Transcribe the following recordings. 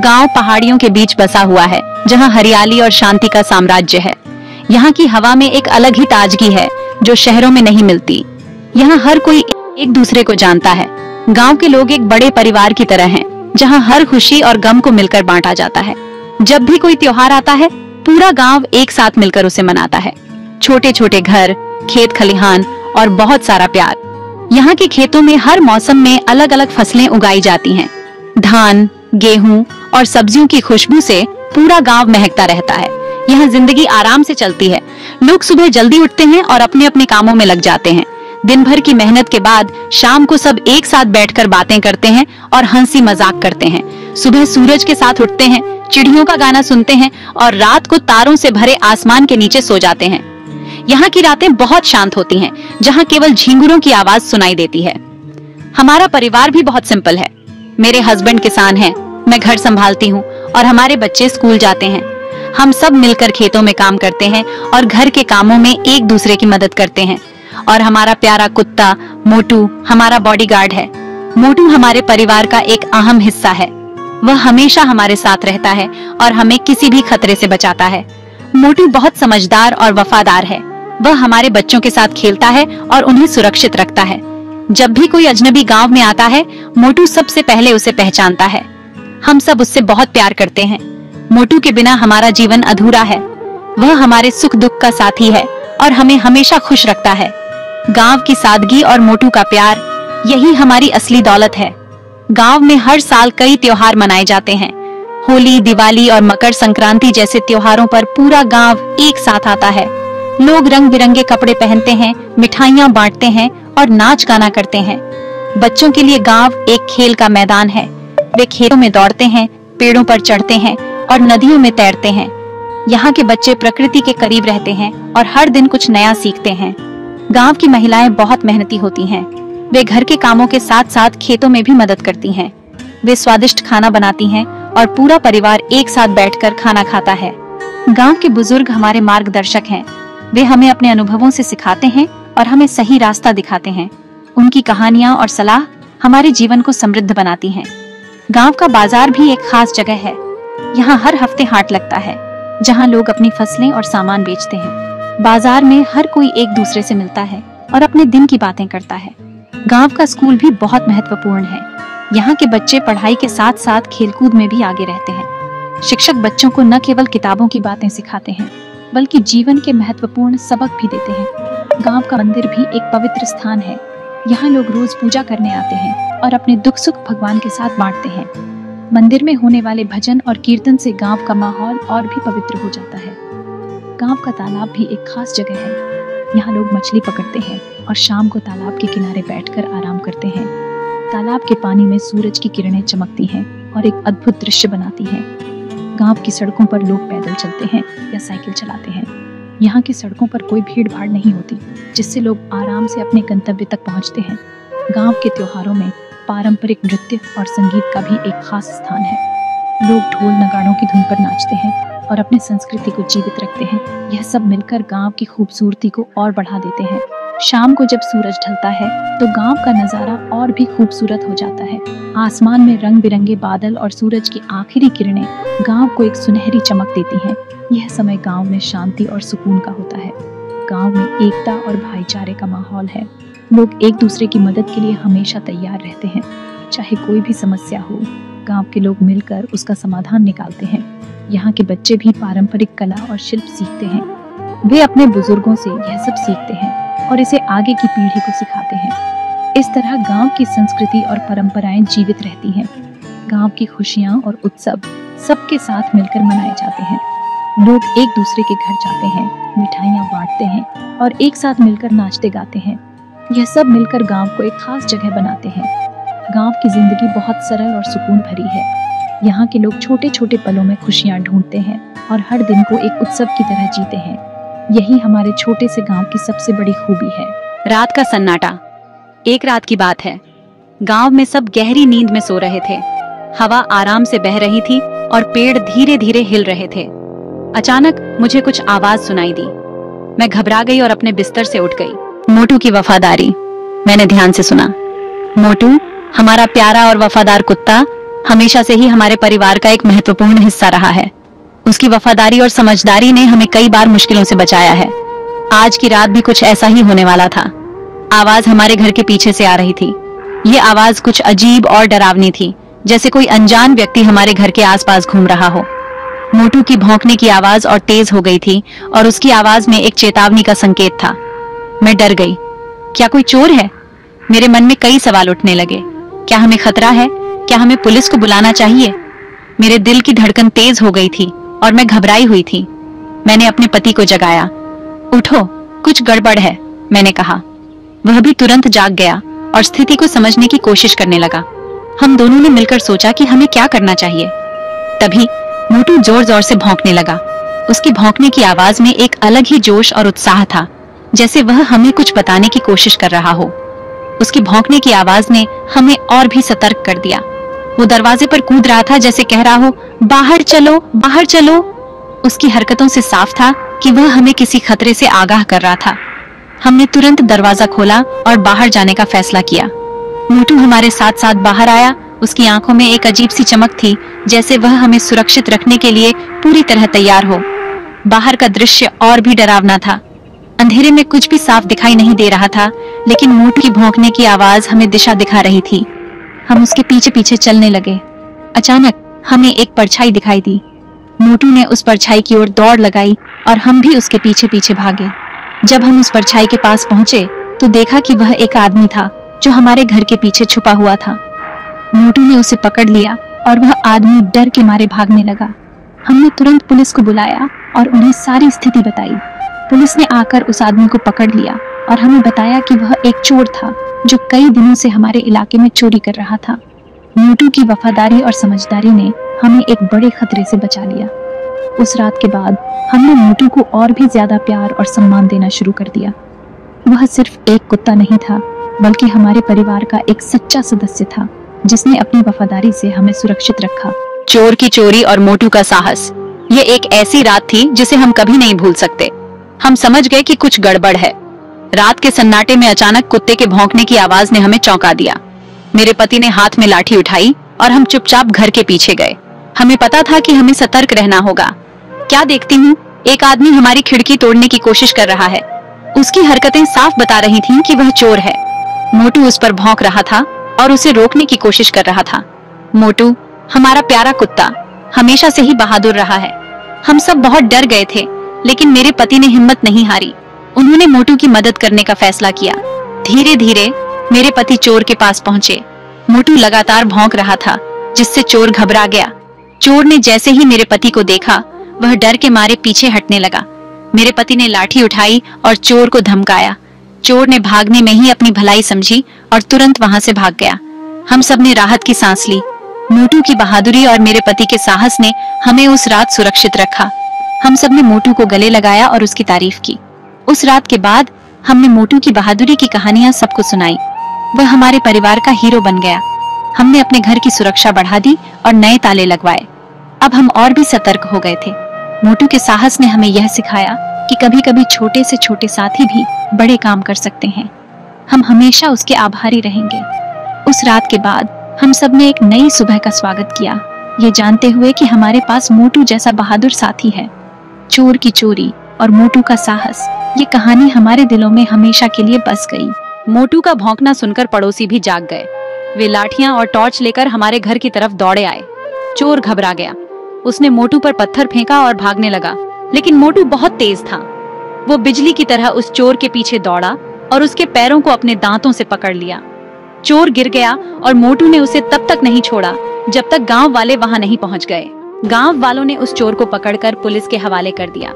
गांव पहाड़ियों के बीच बसा हुआ है, जहां हरियाली और शांति का साम्राज्य है। यहाँ की हवा में एक अलग ही ताजगी है जो शहरों में नहीं मिलती। यहाँ हर कोई एक दूसरे को जानता है। गांव के लोग एक बड़े परिवार की तरह हैं, जहां हर खुशी और गम को मिलकर बांटा जाता है। जब भी कोई त्योहार आता है, पूरा गांव एक साथ मिलकर उसे मनाता है। छोटे छोटे घर, खेत खलिहान और बहुत सारा प्यार। यहाँ के खेतों में हर मौसम में अलग अलग फसलें उगाई जाती हैं। धान, गेहूं और सब्जियों की खुशबू से पूरा गांव महकता रहता है। यहाँ जिंदगी आराम से चलती है। लोग सुबह जल्दी उठते हैं और अपने अपने कामों में लग जाते हैं। दिन भर की मेहनत के बाद शाम को सब एक साथ बैठकर बातें करते हैं और हंसी मजाक करते हैं। सुबह सूरज के साथ उठते हैं, चिड़ियों का गाना सुनते हैं और रात को तारों से भरे आसमान के नीचे सो जाते हैं। यहाँ की रातें बहुत शांत होती हैं, जहाँ केवल झींगुरों की आवाज सुनाई देती है। हमारा परिवार भी बहुत सिंपल है। मेरे हस्बैंड किसान हैं, मैं घर संभालती हूँ और हमारे बच्चे स्कूल जाते हैं। हम सब मिलकर खेतों में काम करते हैं और घर के कामों में एक दूसरे की मदद करते हैं। और हमारा प्यारा कुत्ता मोटू हमारा बॉडीगार्ड है। मोटू हमारे परिवार का एक अहम हिस्सा है। वह हमेशा हमारे साथ रहता है और हमें किसी भी खतरे से बचाता है। मोटू बहुत समझदार और वफादार है। वह हमारे बच्चों के साथ खेलता है और उन्हें सुरक्षित रखता है। जब भी कोई अजनबी गांव में आता है, मोटू सबसे पहले उसे पहचानता है। हम सब उससे बहुत प्यार करते हैं। मोटू के बिना हमारा जीवन अधूरा है। वह हमारे सुख दुख का साथी है और हमें हमेशा खुश रखता है। गांव की सादगी और मोटू का प्यार, यही हमारी असली दौलत है। गांव में हर साल कई त्योहार मनाए जाते हैं। होली, दिवाली और मकर संक्रांति जैसे त्योहारों पर पूरा गांव एक साथ आता है। लोग रंग बिरंगे कपड़े पहनते हैं, मिठाइयाँ बांटते हैं और नाच गाना करते हैं। बच्चों के लिए गांव एक खेल का मैदान है। वे खेतों में दौड़ते हैं, पेड़ों पर चढ़ते हैं और नदियों में तैरते हैं। यहाँ के बच्चे प्रकृति के करीब रहते हैं और हर दिन कुछ नया सीखते हैं। गांव की महिलाएं बहुत मेहनती होती हैं। वे घर के कामों के साथ साथ खेतों में भी मदद करती हैं। वे स्वादिष्ट खाना बनाती हैं और पूरा परिवार एक साथ बैठकर खाना खाता है। गांव के बुजुर्ग हमारे मार्गदर्शक हैं। वे हमें अपने अनुभवों से सिखाते हैं और हमें सही रास्ता दिखाते हैं। उनकी कहानियां और सलाह हमारे जीवन को समृद्ध बनाती हैं। गांव का बाजार भी एक खास जगह है। यहाँ हर हफ्ते हाट लगता है, जहाँ लोग अपनी फसलें और सामान बेचते हैं। बाजार में हर कोई एक दूसरे से मिलता है और अपने दिन की बातें करता है। गांव का स्कूल भी बहुत महत्वपूर्ण है। यहाँ के बच्चे पढ़ाई के साथ साथ खेलकूद में भी आगे रहते हैं। शिक्षक बच्चों को न केवल किताबों की बातें सिखाते हैं, बल्कि जीवन के महत्वपूर्ण सबक भी देते हैं। गांव का मंदिर भी एक पवित्र स्थान है। यहाँ लोग रोज पूजा करने आते हैं और अपने दुख सुख भगवान के साथ बांटते हैं। मंदिर में होने वाले भजन और कीर्तन से गांव का माहौल और भी पवित्र हो जाता है। गांव का तालाब भी एक खास जगह है। यहाँ लोग मछली पकड़ते हैं और शाम को तालाब के किनारे बैठकर आराम करते हैं। तालाब के पानी में सूरज की किरणें चमकती हैं और एक अद्भुत दृश्य बनाती हैं। गांव की सड़कों पर लोग पैदल चलते हैं या साइकिल चलाते हैं। यहाँ की सड़कों पर कोई भीड़ भाड़ नहीं होती, जिससे लोग आराम से अपने गंतव्य तक पहुँचते हैं। गांव के त्योहारों में पारंपरिक नृत्य और संगीत का भी एक खास स्थान है। लोग ढोल नगाड़ों की धुन पर नाचते हैं और अपनी संस्कृति को जीवित रखते हैं। यह सब मिलकर गांव की खूबसूरती को और बढ़ा देते हैं। शाम को जब सूरज ढलता है तो गांव का नजारा और भी खूबसूरत हो जाता है। आसमान में रंग बिरंगे बादल और सूरज की आखिरी किरणें गांव को एक सुनहरी चमक देती हैं। यह समय गांव में शांति और सुकून का होता है। गांव में एकता और भाईचारे का माहौल है। लोग एक दूसरे की मदद के लिए हमेशा तैयार रहते हैं। चाहे कोई भी समस्या हो, गांव के लोग मिलकर उसका समाधान निकालते हैं। यहाँ के बच्चे भी पारंपरिक कला और शिल्प सीखते हैं। वे अपने बुजुर्गों से यह सब सीखते हैं और इसे आगे की पीढ़ी को सिखाते हैं। इस तरह गांव की संस्कृति और परंपराएं जीवित रहती हैं। गांव की खुशियां और उत्सव सबके साथ मिलकर मनाए जाते हैं। लोग एक दूसरे के घर जाते हैं, मिठाइयाँ बांटते हैं और एक साथ मिलकर नाचते गाते हैं। यह सब मिलकर गांव को एक खास जगह बनाते हैं। गांव की जिंदगी बहुत सरल और सुकून भरी है। यहाँ के लोग छोटे छोटे पलों में खुशियाँ ढूंढते हैं और हर दिन को एक उत्सव की तरह जीते हैं। यही हमारे छोटे से गांव की सबसे बड़ी खूबी है। रात का सन्नाटा। एक रात की बात है। गांव में सब गहरी नींद में सो रहे थे। हवा आराम से बह रही थी और पेड़ धीरे धीरे हिल रहे थे। अचानक मुझे कुछ आवाज सुनाई दी। मैं घबरा गई और अपने बिस्तर से उठ गई। मोटू की वफादारी। मैंने ध्यान से सुना। मोटू, हमारा प्यारा और वफादार कुत्ता, हमेशा से ही हमारे परिवार का एक महत्वपूर्ण हिस्सा रहा है। उसकी वफादारी और समझदारी ने हमें कई बार मुश्किलों से बचाया है। आज की रात भी कुछ ऐसा ही होने वाला था। आवाज हमारे घर के पीछे से आ रही थी। ये आवाज कुछ अजीब और डरावनी थी, जैसे कोई अनजान व्यक्ति हमारे घर के आसपास घूम रहा हो। मोटू की भौंकने की आवाज और तेज हो गई थी और उसकी आवाज में एक चेतावनी का संकेत था। मैं डर गई। क्या कोई चोर है? मेरे मन में कई सवाल उठने लगे। क्या हमें खतरा है? क्या हमें पुलिस को बुलाना चाहिए? मेरे दिल की धड़कन तेज हो गई थी और मैं घबराई हुई थी। मैंने अपने पति को जगाया। उठो, कुछ गड़बड़ है, मैंने कहा। वह भी तुरंत जाग गया और स्थिति को समझने की कोशिश करने लगा। हम दोनों ने मिलकर सोचा कि हमें क्या करना चाहिए। तभी मोटू जोर जोर से भौंकने लगा। उसकी भौंकने की आवाज में एक अलग ही जोश और उत्साह था, जैसे वह हमें कुछ बताने की कोशिश कर रहा हो। उसकी भौंकने की आवाज ने हमें और भी सतर्क कर दिया। वो दरवाजे पर कूद रहा था, जैसे कह रहा हो, बाहर चलो, बाहर चलो। उसकी हरकतों से साफ था कि वह हमें किसी खतरे से आगाह कर रहा था। हमने तुरंत दरवाजा खोला और बाहर जाने का फैसला किया। मोटू हमारे साथ साथ बाहर आया। उसकी आंखों में एक अजीब सी चमक थी, जैसे वह हमें सुरक्षित रखने के लिए पूरी तरह तैयार हो। बाहर का दृश्य और भी डरावना था। अंधेरे में कुछ भी साफ दिखाई नहीं दे रहा था, लेकिन मोटू की भौंकने की आवाज हमें दिशा दिखा रही थी। हम उसके पीछे पीछे चलने लगे। अचानक हमें एक परछाई दिखाई दी। मोटू ने उस परछाई की ओर दौड़ लगाई और हम भी उसके पीछे पीछे भागे। जब हम उस परछाई के पास पहुंचे तो देखा कि वह एक आदमी था जो हमारे घर के पीछे छुपा हुआ था। मोटू ने उसे पकड़ लिया और वह आदमी डर के मारे भागने लगा। हमने तुरंत पुलिस को बुलाया और उन्हें सारी स्थिति बताई। पुलिस ने आकर उस आदमी को पकड़ लिया और हमें बताया कि वह एक चोर था जो कई दिनों से हमारे इलाके में चोरी कर रहा था। मोटू की वफादारी और समझदारी ने हमें एक बड़े खतरे से बचा लिया। उस रात के बाद हमने मोटू को और भी ज्यादा प्यार और सम्मान देना शुरू कर दिया। वह सिर्फ एक कुत्ता नहीं था, बल्कि हमारे परिवार का एक सच्चा सदस्य था, जिसने अपनी वफादारी से हमें सुरक्षित रखा। चोर की चोरी और मोटू का साहस, ये एक ऐसी रात थी जिसे हम कभी नहीं भूल सकते। हम समझ गए कि कुछ गड़बड़ है। रात के सन्नाटे में अचानक कुत्ते के भौंकने की आवाज ने हमें चौंका दिया। मेरे पति ने हाथ में लाठी उठाई और हम चुपचाप घर के पीछे गए। हमें पता था कि हमें सतर्क रहना होगा। क्या देखती हूँ, एक आदमी हमारी खिड़की तोड़ने की कोशिश कर रहा है। उसकी हरकतें साफ बता रही थीं कि वह चोर है। मोटू उस पर भौंक रहा था और उसे रोकने की कोशिश कर रहा था। मोटू, हमारा प्यारा कुत्ता, हमेशा से ही बहादुर रहा है। हम सब बहुत डर गए थे, लेकिन मेरे पति ने हिम्मत नहीं हारी। उन्होंने मोटू की मदद करने का फैसला किया। धीरे धीरे मेरे पति चोर के पास पहुंचे। मोटू लगातार भौंक रहा था, जिससे चोर घबरा गया। चोर ने जैसे ही मेरे पति को देखा, वह डर के मारे पीछे हटने लगा। मेरे पति ने लाठी उठाई और चोर को धमकाया। चोर ने भागने में ही अपनी भलाई समझी और तुरंत वहां से भाग गया। हम सब ने राहत की सांस ली। मोटू की बहादुरी और मेरे पति के साहस ने हमें उस रात सुरक्षित रखा। हम सब ने मोटू को गले लगाया और उसकी तारीफ की। उस रात के बाद हमने मोटू की बहादुरी की कहानियां सबको सुनाई। वह हमारे परिवार का हीरो बन गया। हमने अपने घर की सुरक्षा बढ़ा दी और नए ताले लगवाए। अब हम और भी सतर्क हो गए थे। मोटू के साहस ने हमें यह सिखाया कि कभी-कभी छोटे से छोटे साथी भी बड़े काम कर सकते हैं। हम हमेशा उसके आभारी रहेंगे। उस रात के बाद हम सब ने एक नई सुबह का स्वागत किया, ये जानते हुए कि हमारे पास मोटू जैसा बहादुर साथी है। चोर की चोरी और मोटू का साहस, ये कहानी हमारे दिलों में हमेशा के लिए बस गई। मोटू का भौंकना सुनकर पड़ोसी भी जाग गए। वे लाठियां और टॉर्च लेकर हमारे घर की तरफ दौड़े आए। चोर घबरा गया। उसने मोटू पर पत्थर फेंका और भागने लगा, लेकिन मोटू बहुत तेज था। वो बिजली की तरह उस चोर के पीछे दौड़ा और उसके पैरों को अपने दांतों से पकड़ लिया। चोर गिर गया और मोटू ने उसे तब तक नहीं छोड़ा जब तक गांव वाले वहां नहीं पहुंच गए। गांव वालों ने उस चोर को पकड़कर पुलिस के हवाले कर दिया।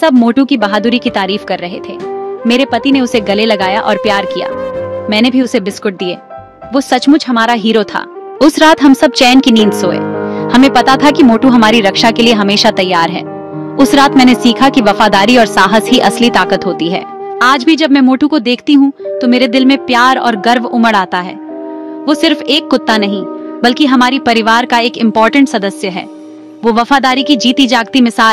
सब मोटू की बहादुरी की तारीफ कर रहे थे। मेरे पति ने उसे गले लगाया और प्यार किया। मैंने भी उसे बिस्कुट दिए। वो सचमुच हमारा हीरो था। उस रात हम सब चैन की नींद सोए। हमें पता था कि मोटू हमारी रक्षा के लिए हमेशा तैयार है। उस रात मैंने सीखा कि वफादारी और साहस ही असली ताकत होती है। आज भी जब मैं मोटू को देखती हूँ तो मेरे दिल में प्यार और गर्व उमड़ आता है। वो सिर्फ एक कुत्ता नहीं, बल्कि हमारी परिवार का एक इम्पोर्टेंट सदस्य है। वो वफादारी की जीती जागती मिसाल